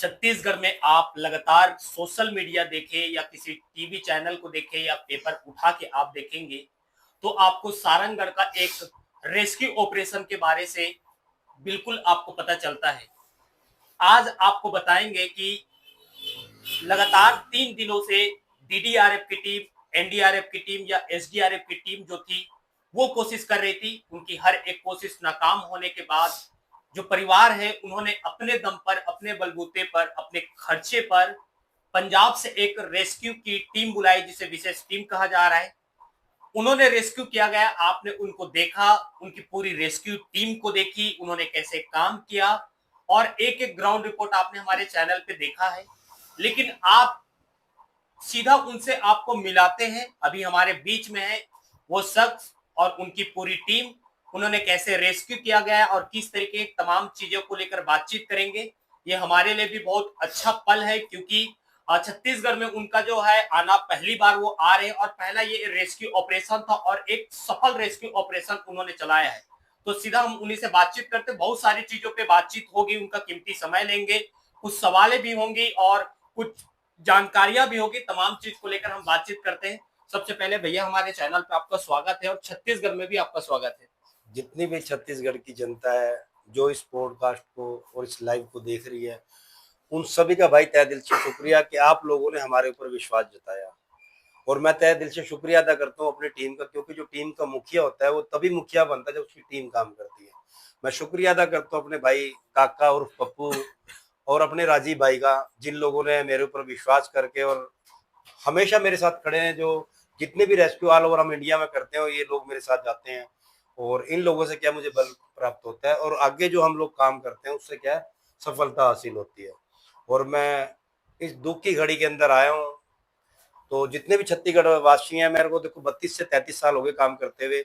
छत्तीसगढ़ में आप लगातार सोशल मीडिया देखें या किसी टीवी चैनल को देखें या पेपर उठा के आप देखेंगे, तो आपको सारंगगढ़ का एक रेस्क्यू ऑपरेशन के बारे से बिल्कुल आपको पता चलता है। आज आपको बताएंगे कि लगातार 3 दिनों से डीडीआरएफ की टीम, एनडीआरएफ की टीम या एसडीआरएफ की टीम जो थी, वो कोशिश कर रही थी। उनकी हर एक कोशिश नाकाम होने के बाद जो परिवार है, उन्होंने अपने दम पर, अपने बलबूते पर, अपने खर्चे पर पंजाब से एक रेस्क्यू की टीम बुलाई, जिसे विशेष टीम कहा जा रहा है। उन्होंने रेस्क्यू किया गया, आपने उनको देखा, उनकी पूरी रेस्क्यू टीम को देखी, उन्होंने कैसे काम किया और एक एक ग्राउंड रिपोर्ट आपने हमारे चैनल पे देखा है। लेकिन आप सीधा उनसे आपको मिलाते हैं, अभी हमारे बीच में है वो शख्स और उनकी पूरी टीम। उन्होंने कैसे रेस्क्यू किया गया और किस तरीके तमाम चीजों को लेकर बातचीत करेंगे। ये हमारे लिए भी बहुत अच्छा पल है, क्योंकि छत्तीसगढ़ में उनका जो है आना, पहली बार वो आ रहे हैं और पहला ये रेस्क्यू ऑपरेशन था और एक सफल रेस्क्यू ऑपरेशन उन्होंने चलाया है। तो सीधा हम उन्हीं से बातचीत करते, बहुत सारी चीजों पे बातचीत होगी, उनका कीमती समय लेंगे, कुछ सवालें भी होंगी और कुछ जानकारियां भी होगी। तमाम चीज को लेकर हम बातचीत करते हैं। सबसे पहले भैया, हमारे चैनल पे आपका स्वागत है और छत्तीसगढ़ में भी आपका स्वागत है। जितनी भी छत्तीसगढ़ की जनता है जो इस पॉडकास्ट को और इस लाइव को देख रही है, उन सभी का भाई तहे दिल से शुक्रिया कि आप लोगों ने हमारे ऊपर विश्वास जताया। और मैं तहे दिल से शुक्रिया अदा करता हूँ अपनी टीम का, क्योंकि जो टीम का मुखिया होता है वो तभी मुखिया बनता है जब उसकी टीम काम करती है। मैं शुक्रिया अदा करता हूँ अपने भाई काका और पप्पू और अपने राजीव भाई का, जिन लोगों ने मेरे ऊपर विश्वास करके और हमेशा मेरे साथ खड़े हैं। जो जितने भी रेस्क्यू ऑल ओवर हम इंडिया में करते हैं, ये लोग मेरे साथ जाते हैं और इन लोगों से क्या मुझे बल प्राप्त होता है और आगे जो हम लोग काम करते हैं उससे क्या है, सफलता हासिल होती है। और मैं इस दुख की घड़ी के अंदर आया हूँ। तो जितने भी छत्तीसगढ़ वासी हैं, मेरे को देखो 32 से 33 साल हो गए काम करते हुए।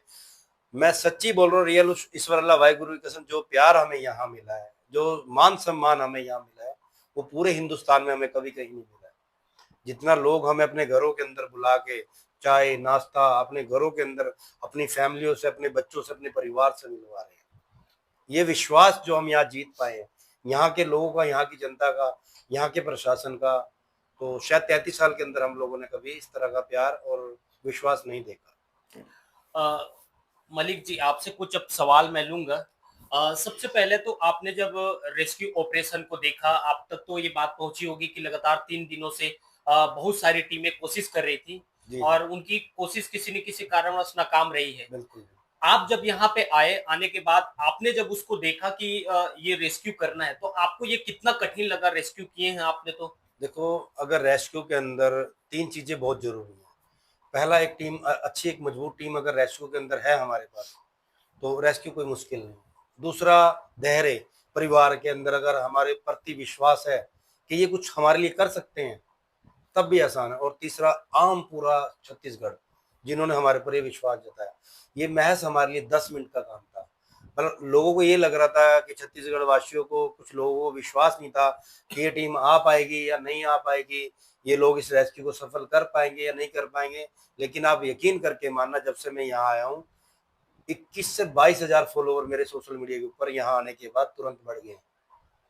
मैं सच्ची बोल रहा हूँ, रियल ईश्वर अल्लाह वाहिगुरु की कसम, जो प्यार हमें यहाँ मिला है, जो मान सम्मान हमें यहाँ मिला है, वो पूरे हिंदुस्तान में हमें कभी कहीं नहीं मिला है। जितना लोग हमें अपने घरों के अंदर बुला के चाय नाश्ता, अपने घरों के अंदर अपनी फैमिलियों से, अपने बच्चों से, अपने परिवार से मिलवा रहे हैं, ये विश्वास जो हम यहाँ जीत पाए हैं, यहाँ के लोगों का, यहाँ की जनता का, यहाँ के प्रशासन का, तो शायद 33 साल के अंदर हम लोगों ने कभी इस तरह का प्यार और विश्वास नहीं देखा। मलिक जी, आपसे कुछ अब सवाल मैं लूंगा। सबसे पहले तो आपने जब रेस्क्यू ऑपरेशन को देखा, आप तक तो ये बात पहुंची होगी कि लगातार 3 दिनों से बहुत सारी टीमें कोशिश कर रही थी जी जी, और उनकी कोशिश किसी न किसी कारणवश नाकाम रही है। बिल्कुल। आप जब यहाँ पे आए, आने के बाद आपने जब उसको देखा कि ये रेस्क्यू करना है, तो आपको ये कितना कठिन लगा? रेस्क्यू किए हैं आपने तो। देखो, अगर रेस्क्यू के अंदर 3 चीजें बहुत जरूरी हैं। पहला, एक टीम, अच्छी एक मजबूत टीम अगर रेस्क्यू के अंदर है हमारे पास, तो रेस्क्यू कोई मुश्किल नहीं। दूसरा, धैर्य। परिवार के अंदर अगर हमारे प्रति विश्वास है कि ये कुछ हमारे लिए कर सकते हैं, तब भी आसान है। और तीसरा, आम पूरा छत्तीसगढ़, जिन्होंने हमारे पर ये विश्वास जताया। ये महज हमारे लिए 10 मिनट का काम था। मतलब लोगों को ये लग रहा था कि छत्तीसगढ़ वासियों को, कुछ लोगों को विश्वास नहीं था कि ये टीम आ पाएगी या नहीं आ पाएगी, ये लोग इस रेस्क्यू को सफल कर पाएंगे या नहीं कर पाएंगे। लेकिन आप यकीन करके मानना, जब से मैं यहाँ आया हूँ, 21 से 22 हजार फॉलोवर मेरे सोशल मीडिया के ऊपर यहाँ आने के बाद तुरंत बढ़ गए।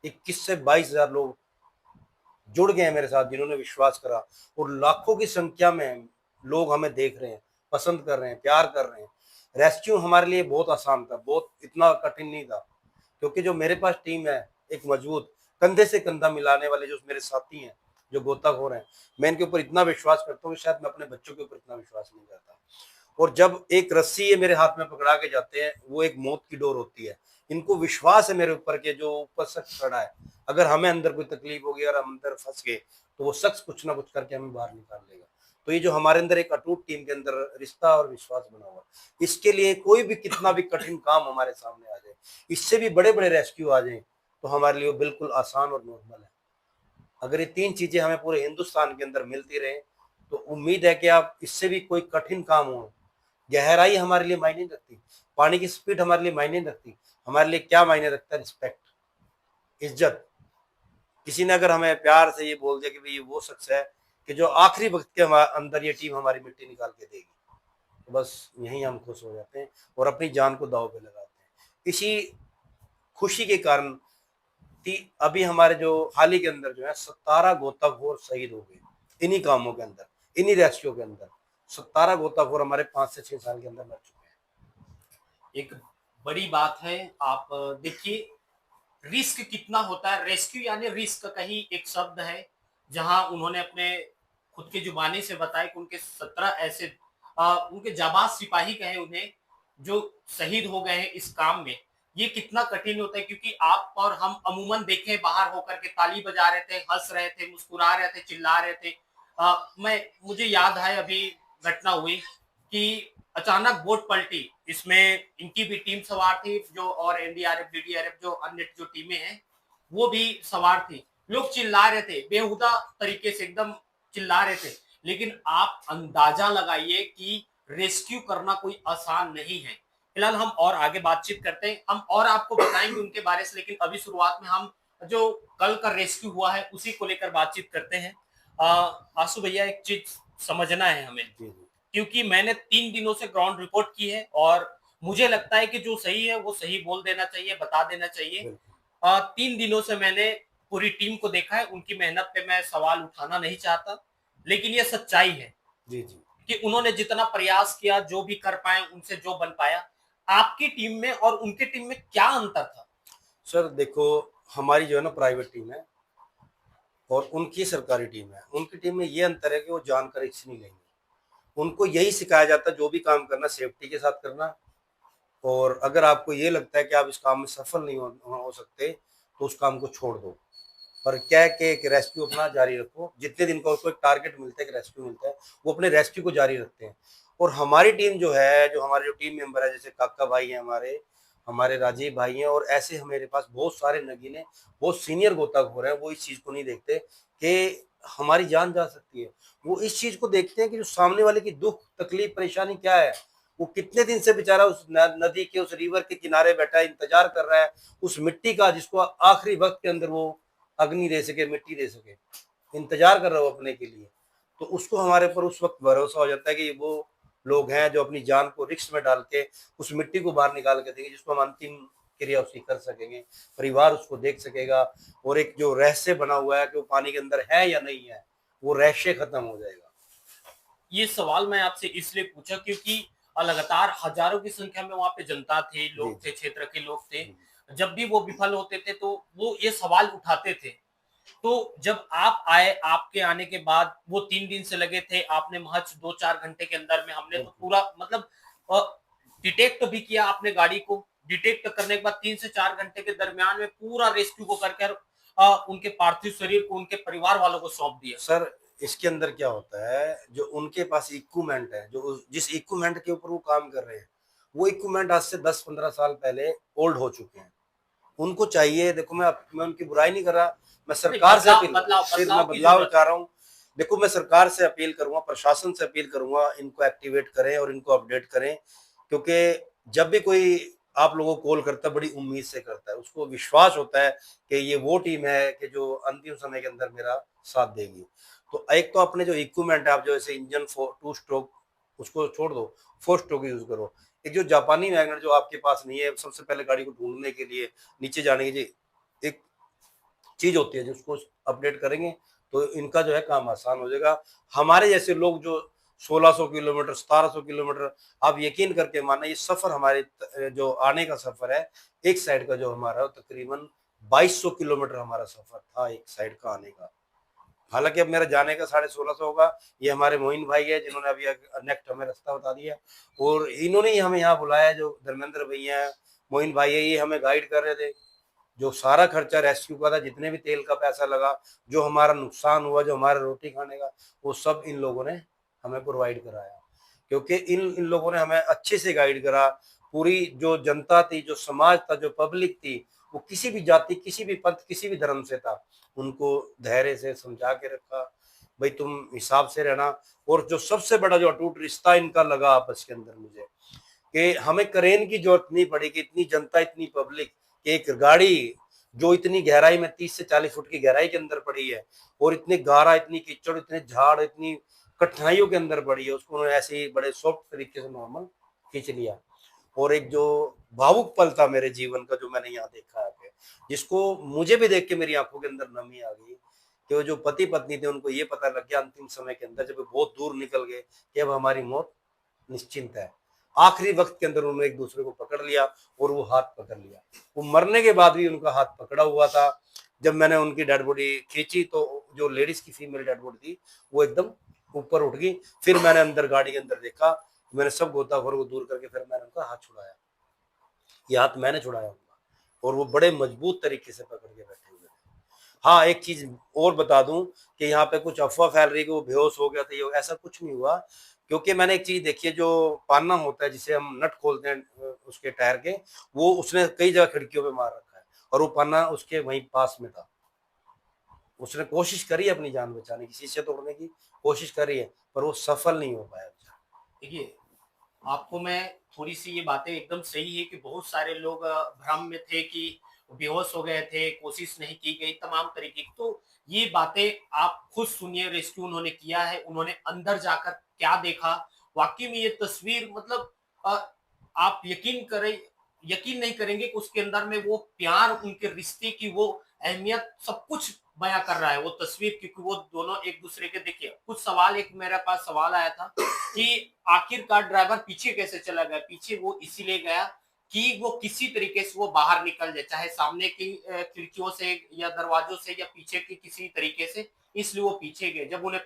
21 से 22 हजार लोग जुड़ गए हैं मेरे साथ, जिन्होंने विश्वास करा। और लाखों की संख्या में लोग हमें देख रहे हैं, पसंद कर रहे हैं, प्यार कर रहे हैं। रेस्क्यू हमारे लिए बहुत आसान था, बहुत इतना कठिन नहीं था, क्योंकि जो मेरे पास टीम है, एक मजबूत, कंधे से कंधा मिलाने वाले जो मेरे साथी हैं, जो गोताखोर हैं, मैं इनके ऊपर इतना विश्वास करता हूँ कि शायद मैं अपने बच्चों के ऊपर इतना विश्वास नहीं करता। और जब एक रस्सी ये मेरे हाथ में पकड़ा के जाते हैं, वो एक मौत की डोर होती है। इनको विश्वास है मेरे ऊपर के जो ऊपर शख्स खड़ा है, अगर हमें अंदर कोई तकलीफ होगी और हम अंदर फंस गए, तो वो शख्स कुछ ना कुछ करके हमें बाहर निकाल लेगा। तो ये जो हमारे अंदर एक अटूट टीम के अंदर रिश्ता और विश्वास बना हुआ, इसके लिए कोई भी कितना भी कठिन काम हमारे सामने आ जाए, इससे भी बड़े बड़े रेस्क्यू आ जाए, तो हमारे लिए वो बिल्कुल आसान और नॉर्मल है। अगर ये 3 चीजें हमें पूरे हिंदुस्तान के अंदर मिलती रहे, तो उम्मीद है कि आप इससे भी कोई कठिन काम हो, गहराई हमारे लिए मायने नहीं रखती, पानी की स्पीड हमारे लिए मायने नहीं रखती। हमारे लिए क्या मायने रखता है? रिस्पेक्ट, इज्जत। किसी ने अगर हमें प्यार से ये बोल दिया कि भाई ये वो शख्स है कि जो आखिरी वक्त के अंदर ये टीम हमारी मिट्टी निकाल के देगी, तो बस यहीं हम खुश हो जाते हैं और अपनी जान को दांव पे लगाते हैं। इसी खुशी के कारण अभी हमारे जो हाल ही के अंदर जो है 17 गोताखोर शहीद हो गए इन्हीं कामों के अंदर, इन्हीं रेस्क्यू के अंदर 17 गोताखोर हमारे 5 से 6 साल के अंदर मर चुके हैं। एक बड़ी बात है। आप देखिए रिस्क कितना होता है। रेस्क्यू यानी रिस्क का ही एक शब्द है, जहां उन्होंने अपने खुद की जुबानी से बताया कि उनके 17 ऐसे उनके जाबाज सिपाही कहे उन्हें, जो शहीद हो गए हैं इस काम में। ये कितना कठिन होता है, क्योंकि आप और हम अमूमन देखें बाहर होकर के ताली बजा रहे थे, हंस रहे थे, मुस्कुरा रहे थे, चिल्ला रहे थे। मुझे याद है अभी घटना हुई कि अचानक बोट पलटी, इसमें इनकी भी टीम सवार थी, जो और एनडीआरएफ डीडीआरएफ जो अन्य जो टीमें हैं वो भी सवार थी। लोग चिल्ला रहे थे बेहुदा तरीके से, एकदम चिल्ला रहे थे। लेकिन आप अंदाजा लगाइए कि रेस्क्यू करना कोई आसान नहीं है। फिलहाल हम और आगे बातचीत करते हैं, हम और आपको बताएंगे उनके बारे से, लेकिन अभी शुरुआत में हम जो कल का रेस्क्यू हुआ है उसी को लेकर बातचीत करते हैं। आंसू भैया, एक चीज समझना है हमें, जी जी क्योंकि मैंने 3 दिनों से ग्राउंड रिपोर्ट की है और मुझे लगता है कि जो सही है वो सही बोल देना चाहिए, बता देना चाहिए। बिल्कुल। 3 दिनों से मैंने पूरी टीम को देखा है, उनकी मेहनत पे मैं सवाल उठाना नहीं चाहता, लेकिन ये सच्चाई है जी जी कि उन्होंने जितना प्रयास किया, जो भी कर पाए, उनसे जो बन पाया। आपकी टीम में और उनकी टीम में क्या अंतर था? सर देखो, हमारी जो है ना प्राइवेट टीम है और उनकी सरकारी टीम है। उनकी टीम में ये अंतर है कि वो जानकर रिस्क नहीं लेंगे। उनको यही सिखाया जाता है जो भी काम करना सेफ्टी के साथ करना, और अगर आपको ये लगता है कि आप इस काम में सफल नहीं हो सकते तो उस काम को छोड़ दो। पर क्या है कि एक रेस्क्यू अपना जारी रखो, जितने दिन का उसको एक टारगेट मिलता है, एक रेस्क्यू मिलता है, वो अपने रेस्क्यू को जारी रखते हैं। और हमारी टीम जो है, जो हमारे जो टीम मेंबर है, जैसे काका भाई हैं हमारे, हमारे राजीव भाई हैं, और ऐसे हमारे पास बहुत सारे नगीने, बहुत सीनियर गोताखोर हैं, वो इस चीज को नहीं देखते कि हमारी जान जा सकती है। वो इस चीज को देखते हैं कि जो सामने वाले की दुख तकलीफ परेशानी क्या है। वो कितने दिन से बेचारा उस नदी के, उस रिवर के किनारे बैठा है, इंतजार कर रहा है उस मिट्टी का, जिसको आखिरी वक्त के अंदर वो अग्नि दे सके, मिट्टी दे सके, इंतजार कर रहा हो अपने के लिए। तो उसको हमारे पर उस वक्त भरोसा हो जाता है कि वो लोग हैं जो अपनी जान को रिस्क में डाल के उस मिट्टी को बाहर निकाल के देंगे, जिसको हम अंतिम क्रिया उसकी कर सकेंगे, परिवार उसको देख सकेगा, और एक जो रहस्य बना हुआ है कि वो पानी के अंदर है या नहीं है, वो रहस्य खत्म हो जाएगा। ये सवाल मैं आपसे इसलिए पूछा क्योंकि लगातार हजारों की संख्या में वहां पे जनता थे, जी लोग थे, क्षेत्र के लोग थे। जी जब भी वो विफल होते थे तो वो ये सवाल उठाते थे। तो जब आप आए, आपके आने के बाद वो 3 दिन से लगे थे, आपने महज 2-4 घंटे के अंदर में हमने तो पूरा मतलब डिटेक्ट भी किया आपने गाड़ी को। डिटेक्ट करने के बाद 3 से 4 घंटे के दरमियान में पूरा रेस्क्यू को करके उनके पार्थिव शरीर को उनके परिवार वालों को सौंप दिया। सर, इसके अंदर क्या होता है, जो उनके पास इक्विपमेंट है, जो जिस इक्विपमेंट के ऊपर वो काम कर रहे हैं, वो इक्विपमेंट आज से 10-15 साल पहले ओल्ड हो चुके हैं। उनको चाहिए, देखो मैं उनकी बुराई नहीं कर रहा, मैं नहीं, सरकार से अपील, बदलाव फिर बदलाव मैं की बदलाव जरूरत चाह है। रहा हूँ। देखो, मैं सरकार से अपील करूंगा, प्रशासन से अपील करूंगा, इनको एक्टिवेट करें और इनको अपडेट करें, क्योंकि जब भी कोई आप लोगों को कॉल करता है बड़ी उम्मीद से करता है, उसको विश्वास होता है कि ये वो टीम है कि जो अंतिम समय के अंदर मेरा साथ देगी। तो एक तो अपने जो इक्विपमेंट है, आप जो ऐसे इंजन 2 स्ट्रोक उसको छोड़ दो, 4 स्ट्रोक यूज करो। एक जो जापानी वैगनर जो आपके पास नहीं है, सबसे पहले गाड़ी को ढूंढने के लिए, नीचे जाने के लिए एक चीज होती है, जिसको अपडेट करेंगे तो इनका जो है काम आसान हो जाएगा। हमारे जैसे लोग जो 1600 किलोमीटर, 1700 किलोमीटर, आप यकीन करके माना, ये सफर हमारे जो आने का सफर है, एक साइड का जो हमारा तकरीबन 2200 किलोमीटर हमारा सफर था एक साइड का आने का। हालांकि अब मेरा जाने का 1650 होगा। ये हमारे मोइन भाई है जिन्होंने अभी नेक्स्ट हमें रास्ता बता दिया, और इन्होंने ही हमें यहाँ बुलाया, जो धर्मेंद्र भैया है, मोइन भाई है, ये हमें गाइड कर रहे थे। जो सारा खर्चा रेस्क्यू का था, जितने भी तेल का पैसा लगा, जो हमारा नुकसान हुआ, जो हमारा रोटी खाने का, वो सब इन लोगों ने हमें प्रोवाइड कराया, क्योंकि इन लोगों ने हमें अच्छे से गाइड करा। पूरी जो जनता थी, जो समाज था, जो पब्लिक थी, वो किसी भी जाति, किसी भी पंथ, किसी भी धर्म से था, उनको धैर्य से समझा के रखा, भाई तुम हिसाब से रहना। और जो सबसे बड़ा जो अटूट रिश्ता इनका लगा आपस के अंदर मुझे, कि हमें क्रेन की जरूरत नहीं पड़ी, कि इतनी जनता, इतनी पब्लिक, कि एक गाड़ी जो इतनी गहराई में 30 से 40 फुट की गहराई के अंदर पड़ी है, और इतने गारा, इतनी कीचड़, इतने झाड़, इतनी कठिनाइयों के अंदर पड़ी है, उसको उन्होंने ऐसे ही बड़े सॉफ्ट तरीके से नॉर्मल खींच लिया। और एक जो भावुक पल था मेरे जीवन का, जो मैंने यहाँ देखा है, जिसको मुझे भी देख के मेरी आंखों के अंदर नमी आ गई कि वो जो पति पत्नी थे उनको ये पता लग गया अंतिम समय के अंदर, जब वो बहुत दूर निकल गए, कि अब हमारी मौत निश्चिंत है। आखिरी वक्त के अंदर उन्होंने एक दूसरे को पकड़ लिया और वो हाथ पकड़ लिया। वो मरने के बाद भी उनका हाथ पकड़ा हुआ था। जब मैंने उनकी डेड बॉडी खींची तो जो लेडीज की फीमेल डेड बॉडी थी वो एकदम ऊपर उठ गई। फिर मैंने अंदर गाड़ी के अंदर देखा, मैंने सब गोताखोर को दूर करके फिर मैंने उनका हाथ छुड़ाया। ये हाथ मैंने छुड़ाया उनका, और वो बड़े मजबूत तरीके से पकड़ के बैठे हुए थे। हाँ, एक चीज और बता दूं कि यहाँ पे कुछ अफवाह फैल रही है कि वो बेहोश हो गया था, ये ऐसा कुछ नहीं हुआ। क्योंकि मैंने एक चीज देखी है, जो पाना होता है जिसे हम नट खोलते हैं उसके टायर के, वो उसने कई जगह खिड़कियों पे मार रखा है और वो पाना उसके वहीं पास में था। उसने कोशिश करी अपनी जान बचाने की, शीशे तोड़ने की कोशिश करी है, पर वो सफल नहीं हो पाया। देखिए, आपको मैं थोड़ी सी ये बातें एकदम सही है कि बहुत सारे लोग भ्रम में थे कि बेहोश हो गए थे, कोशिश नहीं की गई, तमाम तरीके की। तो ये बातें आप खुद सुनिए, रेस्क्यू उन्होंने किया है, उन्होंने अंदर जाकर क्या देखा, वाकई में ये तस्वीर मतलब आप यकीन नहीं करेंगे कि उसके अंदर में वो प्यार, उनके रिश्ते की वो अहमियत सब कुछ बयां कर रहा है वो तस्वीर, क्योंकि वो दोनों एक दूसरे के, देखिए कुछ सवाल, एक मेरे पास सवाल आया था कि आखिरकार ड्राइवर पीछे कैसे चला गया। पीछे वो इसीलिए गया कि वो किसी तरीके से वो बाहर निकल जाए, चाहे सामने की खिड़कियों से या दरवाजों से या पीछे की किसी तरीके से, इसलिए वो पीछे गए। जब उन्हें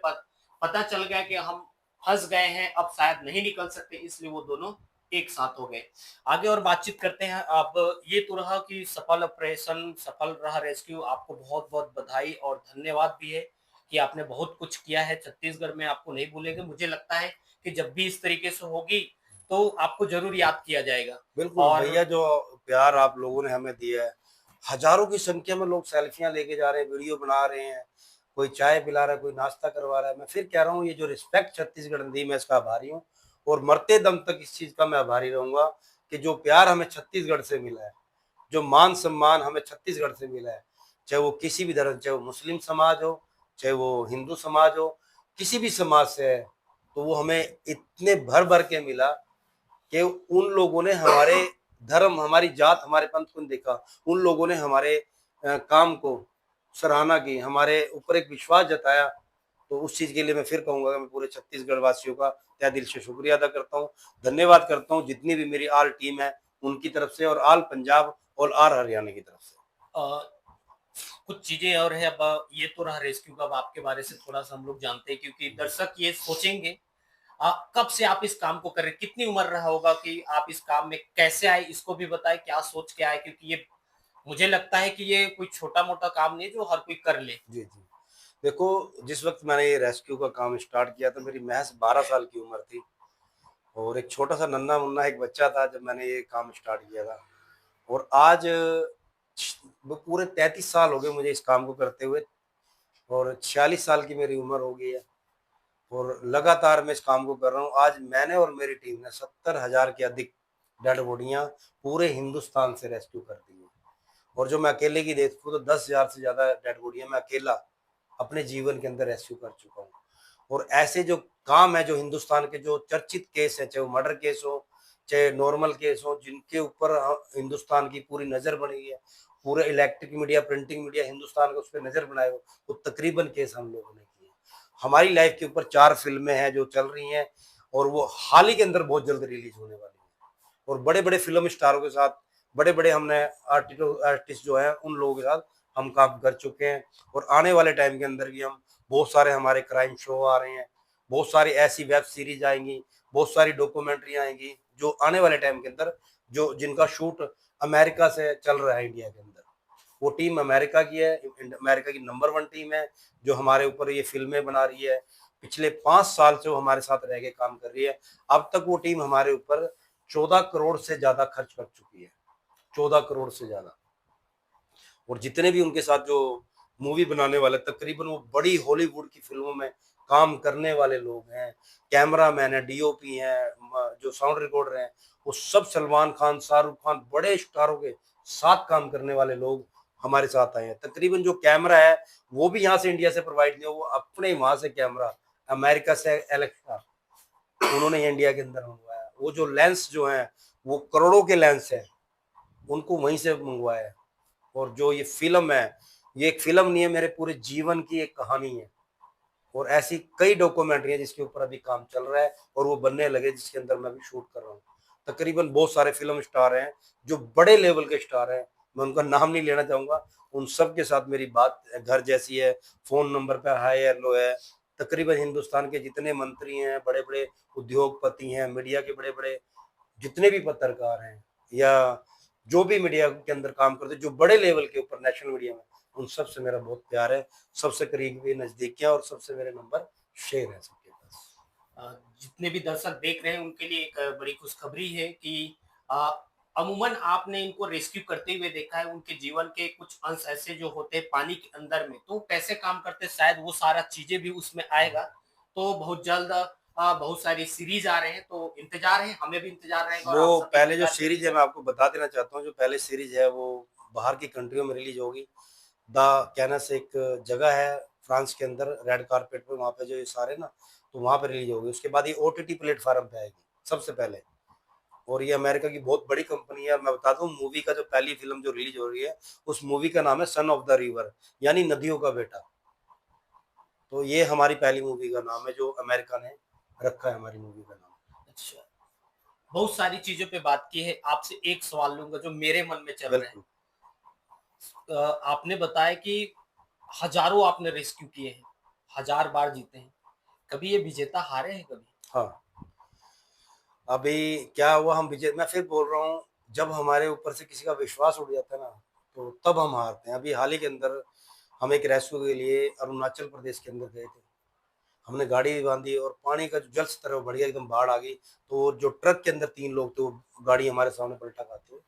पता चल गया कि हम फंस गए हैं, अब शायद नहीं निकल सकते, इसलिए वो दोनों एक साथ हो गए। आगे और बातचीत करते हैं। अब ये तो रहा कि सफल ऑपरेशन, सफल रहा रेस्क्यू, आपको बहुत बहुत बधाई और धन्यवाद भी है कि आपने बहुत कुछ किया है। छत्तीसगढ़ में आपको नहीं भूलेंगे, मुझे लगता है कि जब भी इस तरीके से होगी तो आपको जरूर याद किया जाएगा। बिल्कुल और भैया, जो प्यार आप लोगों ने हमें दिया है, हजारों की संख्या में लोग सेल्फियां लेके जा रहे हैं, वीडियो बना रहे हैं, कोई चाय पिला रहा है, कोई नाश्ता करवा रहा है। मैं फिर कह रहा हूँ, ये जो रिस्पेक्ट छत्तीसगढ़ ने दी, मैं इसका आभारी हूँ और मरते दम तक इस चीज का मैं आभारी रहूंगा कि जो प्यार हमें छत्तीसगढ़ से मिला है, जो मान सम्मान हमें छत्तीसगढ़ से मिला है, चाहे वो किसी भी धर्म, चाहे वो मुस्लिम समाज हो, चाहे वो हिंदू समाज हो, किसी भी समाज से है, तो वो हमें इतने भर भर के मिला कि उन लोगों ने हमारे धर्म, हमारी जात, हमारे पंथ को नहीं देखा। उन लोगों ने हमारे काम को सराहना की, हमारे ऊपर एक विश्वास जताया। तो उस चीज के लिए मैं फिर कहूंगा कि मैं पूरे छत्तीसगढ़ वासियों का तहे दिल से शुक्रिया अदा करता हूँ, धन्यवाद करता हूँ, जितनी भी मेरी आल टीम है उनकी तरफ से, और आल पंजाब और आल हरियाणा की तरफ से। कुछ चीजें और है। अब ये तो रहा रेस्क्यू का, अब आपके बारे से थोड़ा सा हम लोग जानते हैं, क्योंकि दर्शक ये सोचेंगे कब से आप इस काम को कर रहे हैं, कितनी उम्र रहा होगा कि आप इस काम में कैसे आए, इसको भी बताएं, क्या सोच के आए, क्योंकि ये मुझे लगता है कि ये कोई छोटा मोटा काम नहीं है जो हर कोई कर ले। जी जी, देखो, जिस वक्त मैंने ये रेस्क्यू का काम स्टार्ट किया था, मेरी महज 12 साल की उम्र थी और एक छोटा सा नन्ना मुन्ना एक बच्चा था जब मैंने ये काम स्टार्ट किया था। और आज वो पूरे 33 साल हो गए मुझे इस काम को करते हुए, और 46 साल की मेरी उम्र हो गई है और लगातार मैं इस काम को कर रहा हूँ। आज मैंने और मेरी टीम ने 70,000 के अधिक डेड बॉडियाँ पूरे हिंदुस्तान से रेस्क्यू कर दी हैं। और जो मैं अकेले की देखूँ तो 10,000 से ज़्यादा डेड बॉडियाँ मैं अकेला अपने जीवन के अंदर रेस्क्यू कर चुका हूँ। और ऐसे जो काम है, जो हिंदुस्तान के जो चर्चित केस हैं, चाहे वो मर्डर केस हो, चाहे नॉर्मल केस हो, जिनके ऊपर हिंदुस्तान की पूरी नज़र बनी है, पूरे electric media, printing media Hindustan का उस पर नज़र बनाए हो, वो तकरीबन केस हम लोगों ने किए। हमारी लाइफ के ऊपर 4 फिल्में हैं जो चल रही हैं और वो हाल ही के अंदर बहुत जल्द रिलीज होने वाली है। और बड़े बड़े फिल्म स्टारों के साथ, बड़े बड़े हमने आर्टिस्ट जो हैं उन लोगों के साथ हम काम कर चुके हैं। और आने वाले टाइम के अंदर भी हम बहुत सारे, हमारे क्राइम शो आ रहे हैं, बहुत सारी ऐसी वेब सीरीज आएंगी, बहुत सारी डॉक्यूमेंट्री आएंगी जो आने वाले टाइम के अंदर, जो जिनका शूट अमेरिका से चल रहा है इंडिया के अंदर। वो टीम अमेरिका की है, अमेरिका की नंबर 1 टीम है जो हमारे ऊपर ये फिल्में बना रही है। पिछले 5 साल से वो हमारे साथ रह के काम कर रही है। अब तक वो टीम हमारे ऊपर 14 करोड़ से ज्यादा खर्च कर चुकी है, 14 करोड़ से ज्यादा। और जितने भी उनके साथ जो मूवी बनाने वाले, तकरीबन वो बड़ी हॉलीवुड की फिल्मों में काम करने वाले लोग हैं, कैमरा मैन है, डीओपी हैं, जो साउंड रिकॉर्डर हैं, वो सब सलमान खान, शाहरुख खान, बड़े स्टारों के साथ काम करने वाले लोग हमारे साथ आए हैं। तकरीबन जो कैमरा है वो भी यहाँ से इंडिया से प्रोवाइड नहीं हो, वो अपने वहां से कैमरा अमेरिका से एलेक्सा उन्होंने इंडिया के अंदर मंगवाया। वो जो लेंस जो है वो करोड़ों के लेंस है, उनको वहीं से मंगवाया है। और जो ये फिल्म है, ये एक फिल्म नहीं है, मेरे पूरे जीवन की एक कहानी है। और ऐसी कई डॉक्यूमेंट्री है जिसके ऊपर अभी काम चल रहा है और वो बनने लगे, जिसके अंदर मैं भी शूट कर रहा हूँ। तकरीबन बहुत सारे फिल्म स्टार हैं जो बड़े लेवल के स्टार हैं, मैं उनका नाम नहीं लेना चाहूंगा। उन सब के साथ मेरी बात घर जैसी है, फोन नंबर पे हाई हेलो है। तकरीबन हिंदुस्तान के जितने मंत्री हैं, बड़े बड़े उद्योगपति हैं, मीडिया के बड़े बड़े जितने भी पत्रकार हैं, या जो भी मीडिया के अंदर काम करते हैं, जो बड़े लेवल के ऊपर नेशनल मीडिया में, उन सब से मेरा बहुत प्यार है। सबसे करीबी नजदीकियां और सबसे मेरे नंबर शेयर है सबके पास। जितने भी दर्शक देख रहे हैं उनके लिए एक बड़ी खुशखबरी है कि अ, अमूमन आपने इनको रेस्क्यू करते हुए देखा है। उनके जीवन के कुछ अंश ऐसे जो होते हैं पानी के अंदर में, तो कैसे काम करते हैं, शायद वो सारा चीजें भी उसमें आएगा। तो बहुत जल्द बहुत सारी सीरीज आ रहे हैं, तो इंतजार है, हमें भी इंतजार रहेगा और वो आप सब भी पहले जो इंतजार सीरीज है, करिएगा। मैं आपको बता देना चाहता हूँ, जो पहले सीरीज है वो बाहर की कंट्रियों में रिलीज होगी। द कैनस एक जगह है फ्रांस के अंदर, रेड कारपेट पे, वहाँ पे जो ये सारे ना, तो वहाँ पे रिलीज होगी। उसके बाद ये ओटीटी प्लेटफॉर्म पे आएगी सबसे पहले। और ये अमेरिका की बहुत बड़ी कंपनी है। मैं बता दूं, मूवी का जो पहली फिल्म जो रिलीज हो रही है, उस मूवी का नाम है सन ऑफ द रिवर, यानी नदियों का बेटा। तो ये हमारी पहली मूवी का नाम है जो अमेरिका ने रखा है हमारी मूवी का नाम। अच्छा, बहुत सारी चीजों पे बात की है। आपसे एक सवाल लूंगा जो मेरे मन में चल रहा है। बिल्कुल। आपने बताया कि हजारों आपने रेस्क्यू किए हैं, हजार बार जीते हैं। कभी ये विजेता हारे हैं कभी? हाँ, अभी क्या हुआ, हम विजय, मैं फिर बोल रहा हूँ, जब हमारे ऊपर से किसी का विश्वास उठ जाता है ना, तो तब हम हारते हैं। अभी हाल ही के अंदर हम एक रेस्क्यू के लिए अरुणाचल प्रदेश के अंदर गए थे। हमने गाड़ी भी बांधी और पानी का जो जल स्तर है वो बढ़ गया, एकदम बाढ़ आ गई। तो जो ट्रक के अंदर 3 लोग थे, वो गाड़ी हमारे सामने पलटा खाते हुए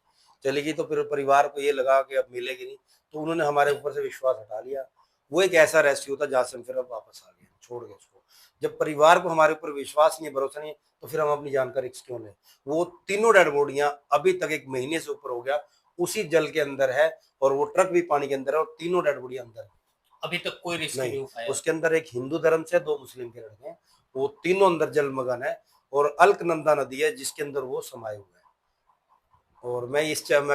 चली गई। तो फिर परिवार को ये लगा कि अब मिलेगी नहीं, तो उन्होंने हमारे ऊपर से विश्वास हटा लिया। वो एक ऐसा रेस्क्यू था जहाँ से हम फिर अब वापस आ गए, छोड़ गए उसको। जब परिवार को हमारे ऊपर विश्वास नहीं है, भरोसा नहीं है, तो फिर हम अपनी जान का रिस्क क्यों लें। वो तीनों डेड बॉडियां अभी तक 1 महीने से ऊपर हो गया उसी जल के अंदर है, और वो ट्रक भी पानी के अंदर है, और तीनों डेड बॉडियां अंदर है। अभी तक कोई रेस्क्यू नहीं, नहीं हो पाया। उसके अंदर एक हिंदू धर्म से 2 मुस्लिम के लड़के हैं, वो तीनों अंदर जलमग्न है। और अलकनंदा नदी है जिसके अंदर वो समाये हुए हैं। और मैं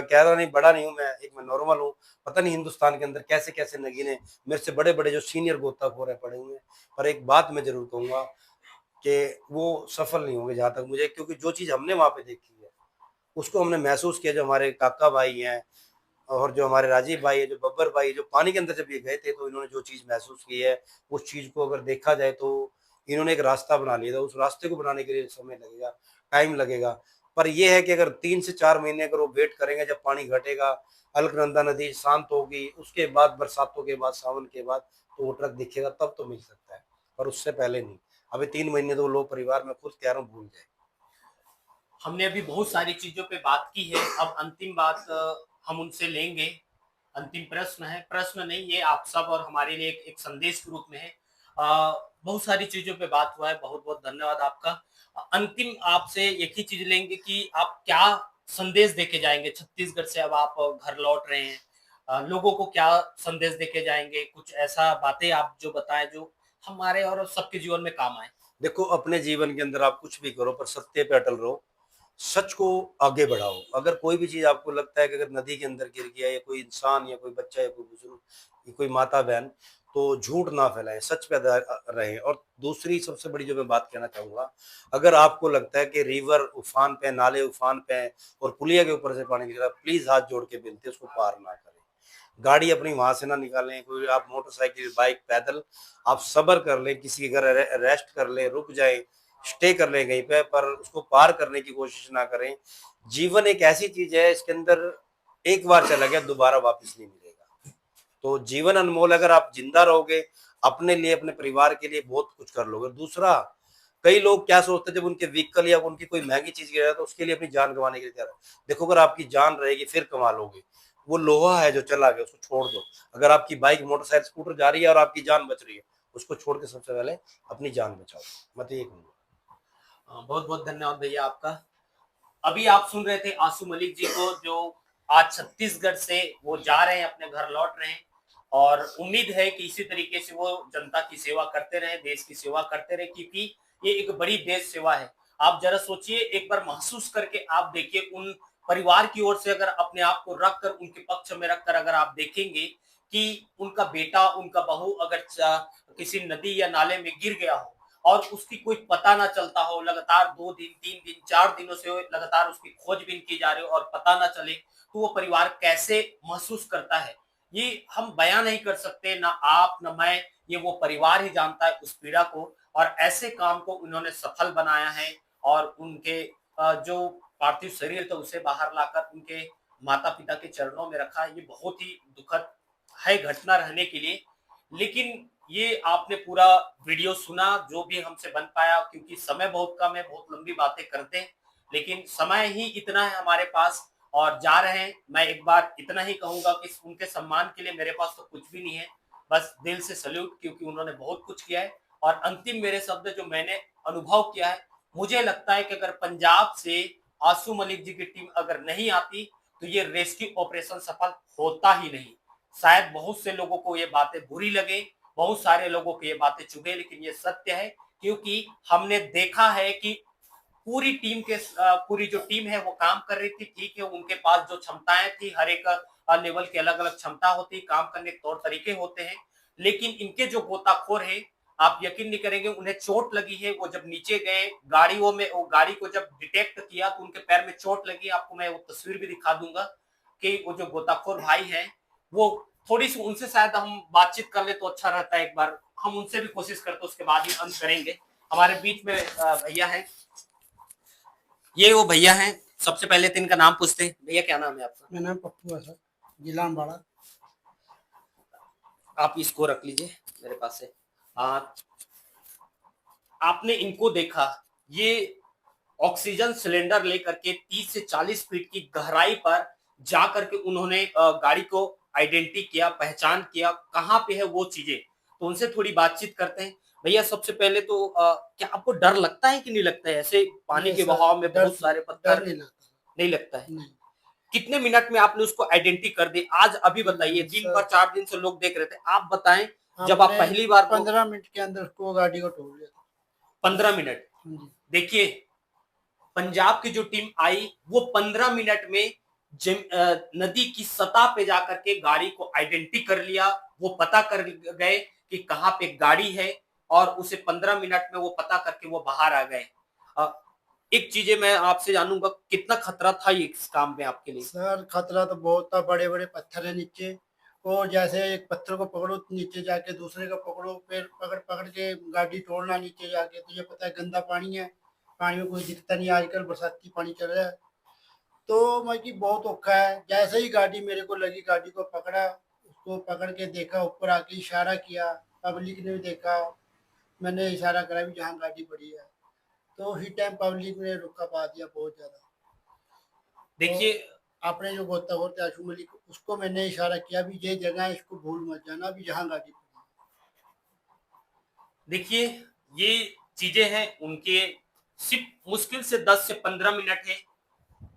कह रहा नहीं, बड़ा नहीं हूँ मैं, एक मैं नॉर्मल हूँ। पता नहीं हिंदुस्तान के अंदर कैसे कैसे नगीने मेरे से बड़े बड़े जो सीनियर गोताखोर है पड़े हुए हैं। पर एक बात मैं जरूर कहूंगा कि वो सफल नहीं होंगे जहां तक मुझे, क्योंकि जो चीज हमने वहां पे देखी है उसको हमने महसूस किया। जो हमारे काका भाई हैं और जो हमारे राजीव भाई है, जो बब्बर भाई, जो पानी के अंदर जब ये गए थे, तो इन्होंने जो चीज महसूस की है, उस चीज को अगर देखा जाए तो इन्होंने एक रास्ता बना लिया था। उस रास्ते को बनाने के लिए समय लगेगा, टाइम लगेगा। पर यह है कि अगर 3 से 4 महीने अगर वो वेट करेंगे, जब पानी घटेगा, अलकनंदा नदी शांत होगी, उसके बाद बरसातों के बाद, सावन के बाद, तो वो ट्रक दिखेगा, तब तो मिल सकता है। पर उससे पहले नहीं। अभी 3 महीने तो लोग परिवार में खुद कह रहा हूँ भूल जाए। हमने अभी बहुत सारी चीजों पे बात की है। अब अंतिम बात हम उनसे लेंगे। अंतिम प्रश्न है, प्रश्न नहीं, ये आप सब और हमारे लिए एक संदेश के रूप में है। बहुत सारी चीजों पे बात हुआ है, बहुत बहुत धन्यवाद आपका। अंतिम आपसे एक ही चीज लेंगे कि आप क्या संदेश देके जाएंगे छत्तीसगढ़ से, अब आप घर लौट रहे हैं। लोगों को क्या संदेश देके जाएंगे? कुछ ऐसा बातें आप जो बताएं जो हमारे और सबके जीवन में काम आए। देखो, अपने जीवन के अंदर आप कुछ भी करो, पर सत्य पे अटल रहो, सच को आगे बढ़ाओ। अगर कोई भी चीज आपको लगता है कि अगर नदी के अंदर गिर गया, या कोई इंसान, या कोई बच्चा, या कोई बुजुर्ग, या कोई माता बहन, तो झूठ ना फैलाएं, सच पे रहें। और दूसरी सबसे बड़ी जो मैं बात कहना चाहूंगा, अगर आपको लगता है कि रिवर उफान पे, नाले उफान पे हैं और पुलिया के ऊपर से पानी निकल रहा है, प्लीज हाथ जोड़ के विनती है, उसको पार ना करें। गाड़ी अपनी वहां से ना निकालें, कोई आप मोटरसाइकिल, बाइक, पैदल, आप सब्र कर लें, किसी के घर रेस्ट कर लें, रुक जाए, स्टे कर लें कहीं पे, पर उसको पार करने की कोशिश ना करें। जीवन एक ऐसी चीज है, इसके अंदर एक बार चला गया दोबारा वापस नहीं मिलेगा। तो जीवन अनमोल, अगर आप जिंदा रहोगे, अपने लिए, अपने परिवार के लिए बहुत कुछ कर लोगे। दूसरा, कई लोग क्या सोचते हैं, जब उनके व्हीकल या उनकी कोई महंगी चीज गिर जाए तो उसके लिए अपनी जान गंवाने के लिए तैयार है। देखो, अगर आपकी जान रहेगी फिर कमा लोगे। वो लोहा है जो चला गया, उसको छोड़ दो। अगर आपकी बाइक, मोटरसाइकिल, स्कूटर जा रही है और आपकी जान बच रही है, उसको छोड़ के सबसे पहले अपनी जान बचाओ। मैं तो ये कहूंगा। बहुत बहुत धन्यवाद भैया आपका। अभी आप सुन रहे थे आंसू मलिक जी को, जो आज छत्तीसगढ़ से वो जा रहे हैं, अपने घर लौट रहे हैं। और उम्मीद है कि इसी तरीके से वो जनता की सेवा करते रहे, देश की सेवा करते रहे, क्योंकि ये एक बड़ी देश सेवा है। आप जरा सोचिए, एक बार महसूस करके आप देखिए, उन परिवार की ओर से अगर अपने आप को रखकर उनके पक्ष में रखकर अगर आप देखेंगे कि उनका बेटा, उनका बहू अगर किसी नदी या नाले में गिर गया हो और उसकी कोई पता ना चलता हो, लगातार 2 दिन, 3 दिन, 4 दिनों से लगातार उसकी खोजबीन की जा रही हो और पता ना चले, तो वो परिवार कैसे महसूस करता है, ये हम बयां नहीं कर सकते, ना आप ना मैं, ये वो परिवार ही जानता है उस पीड़ा को। और ऐसे काम को उन्होंने सफल बनाया है और उनके जो पार्थिव शरीर था उसे बाहर लाकर उनके माता पिता के चरणों में रखा। ये बहुत ही दुखद है घटना रहने के लिए, लेकिन ये आपने पूरा वीडियो सुना जो भी हमसे बन पाया, क्योंकि समय बहुत कम है, बहुत लंबी बातें करते हैं, लेकिन समय ही इतना है हमारे पास और जा रहे हैं। मैं एक बार इतना ही कहूंगा कि उनके सम्मान के लिए मेरे पास तो कुछ भी नहीं है, बस दिल से सल्यूट, क्योंकि उन्होंने बहुत कुछ किया है। और अंतिम मेरे शब्द जो मैंने अनुभव किया है, मुझे लगता है कि अगर पंजाब से आसू मलिक जी की टीम अगर नहीं आती तो ये रेस्क्यू ऑपरेशन सफल होता ही नहीं। शायद बहुत से लोगों को ये बातें बुरी लगे, बहुत सारे लोगों को ये बातें चुभे, लेकिन ये सत्य है, क्योंकि हमने देखा है कि पूरी टीम के पूरी जो टीम है वो काम कर रही थी, ठीक है, उनके पास जो क्षमताएं थी, हर एक लेवल की अलग अलग क्षमता होती, काम करने के तौर तरीके होते हैं, लेकिन इनके जो गोताखोर है, आप यकीन नहीं करेंगे, उन्हें चोट लगी है। वो जब नीचे गए गाड़ियों में, वो गाड़ी को जब डिटेक्ट किया तो उनके पैर में चोट लगी। आपको मैं वो तस्वीर भी दिखा दूंगा कि वो जो गोताखोर भाई हैं, वो थोड़ी सी उनसे शायद हम बातचीत कर ले तो अच्छा रहता है। एक बार हम उनसे भी कोशिश करते, उसके बाद ही अंत करेंगे। हमारे बीच में भैया है, ये वो भैया हैं। सबसे पहले तो इनका नाम पूछते हैं। भैया क्या नाम है आपका? मेरा नाम पप्पू है सर, जिला अम्बाड़ा। आप इसको रख लीजिए मेरे पास से। आपने इनको देखा, ये ऑक्सीजन सिलेंडर लेकर के 30 से 40 फीट की गहराई पर जा करके उन्होंने गाड़ी को आइडेंटिटी किया, पहचान किया कहाँ पे है वो चीजें। तो उनसे थोड़ी बातचीत करते हैं। भैया सबसे पहले तो क्या आपको डर लगता है कि नहीं लगता है, ऐसे पानी के बहाव में बहुत सारे पत्थर? नहीं लगता है। नहीं। कितने मिनट में आपने उसको आइडेंटिटी कर दी आज? अभी बताइए, दिन भर 4 दिन से लोग देख रहे थे, आप बताएं जब आप पहली बार 15 मिनट के अंदर उसको गाड़ी को तोड़ लिया था। 15 मिनट? देखिए, पंजाब की जो टीम आई वो 15 मिनट में नदी की सतह पे जाकर के गाड़ी को आइडेंटिटी कर लिया। वो पता कर गए कि कहाँ पे गाड़ी है और उसे 15 मिनट में वो पता करके वो बाहर आ गए। एक चीजें मैं आपसे जानूंगा, कितना खतरा था ये इस काम में आपके लिए? सर खतरा तो बहुत था, बड़े बड़े पत्थर है नीचे, और जैसे एक पत्थर को पकड़ो नीचे जाके दूसरे को पकड़ो, फिर पकड़ पकड़ के गाड़ी तोड़ना नीचे जाके। तो ये पता है गंदा पानी है, पानी में कोई दिखता नहीं, आजकल बरसाती पानी चल रहा है, तो मैं कि बहुत औखा है। जैसे ही गाड़ी मेरे को लगी, गाड़ी को पकड़ा, उसको पकड़ के देखा, ऊपर आके इशारा किया, पब्लिक ने भी देखा, मैंने इशारा करा भी जहाँ गाड़ी पड़ी है, तो उसी टाइम पब्लिक ने रुका पा दिया बहुत ज्यादा। देखिए, तो आपने जो गोताखोर थे आशू मलिक, उसको मैंने इशारा किया भी ये जगह है, इसको भूल मत जाना, भी जहाँ गाड़ी पड़ी। देखिए, ये चीजें हैं उनके, सिर्फ मुश्किल से 10 से 15 मिनट है।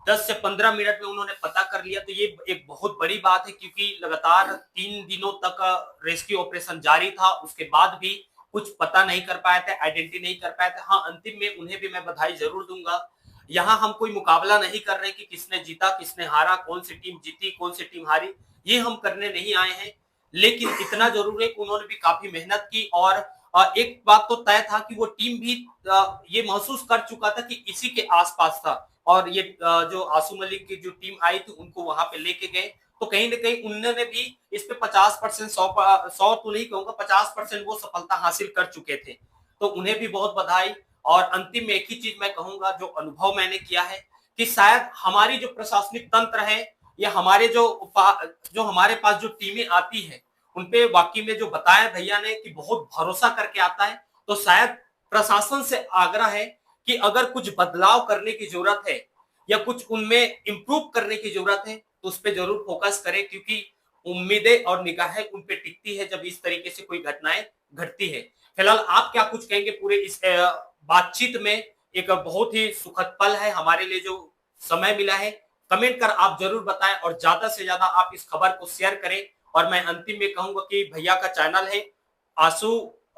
10 से 15 मिनट में उन्होंने पता कर लिया, तो ये एक बहुत बड़ी बात है, क्योंकि लगातार 3 दिनों तक रेस्क्यू ऑपरेशन जारी था, उसके बाद भी कुछ पता नहीं कर पाए थे, आइडेंटिटी नहीं कर पाए थे। हाँ, अंतिम में उन्हें भी मैं बधाई जरूर दूंगा। यहाँ हम कोई मुकाबला नहीं कर रहे कि किसने जीता किसने हारा, कौन सी टीम जीती कौन सी टीम हारी, ये हम करने नहीं आए हैं। लेकिन इतना जरूर है कि उन्होंने भी काफी मेहनत की और एक बात तो तय था कि वो टीम भी ये महसूस कर चुका था कि इसी के आसपास था, और ये जो आसू मलिक की जो टीम आई थी उनको वहां पे लेके गए, तो कहीं ना कहीं उन्होंने भी इस पे 50% 100 तो नहीं कहूंगा, 50% वो सफलता हासिल कर चुके थे। तो उन्हें भी बहुत बधाई। और अंतिम में एक ही चीज मैं कहूंगा, जो अनुभव मैंने किया है कि शायद हमारी जो प्रशासनिक तंत्र है या हमारे जो हमारे पास जो टीमें आती है, उनपे वाकई में जो बताया भैया ने कि बहुत भरोसा करके आता है, तो शायद प्रशासन से आग्रह है कि अगर कुछ बदलाव करने की जरूरत है या कुछ उनमें इंप्रूव करने की जरूरत है तो उस पर जरूर फोकस करें, क्योंकि उम्मीदें और निगाहें उन पे टिकती है जब इस तरीके से कोई घटनाएं घटती है। फिलहाल आप क्या कुछ कहेंगे पूरे इस बातचीत में? एक बहुत ही सुखद पल है हमारे लिए जो समय मिला है। कमेंट कर आप जरूर बताएं और ज्यादा से ज्यादा आप इस खबर को शेयर करें। और मैं अंतिम में कहूंगा कि भैया का चैनल है आंसू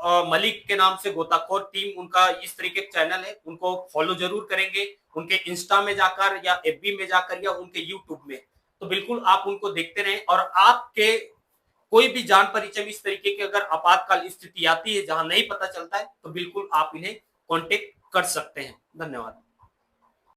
मलिक के नाम से गोताखोर टीम, उनका इस तरीके का चैनल है, उनको फॉलो जरूर करेंगे उनके इंस्टा में जाकर या एफबी में जाकर या उनके यूट्यूब में। तो बिल्कुल आप उनको देखते रहें, और आपके कोई भी जान परिचय में इस तरीके की अगर आपातकाल स्थिति आती है जहां नहीं पता चलता है तो बिल्कुल आप इन्हें कांटेक्ट कर सकते हैं। धन्यवाद।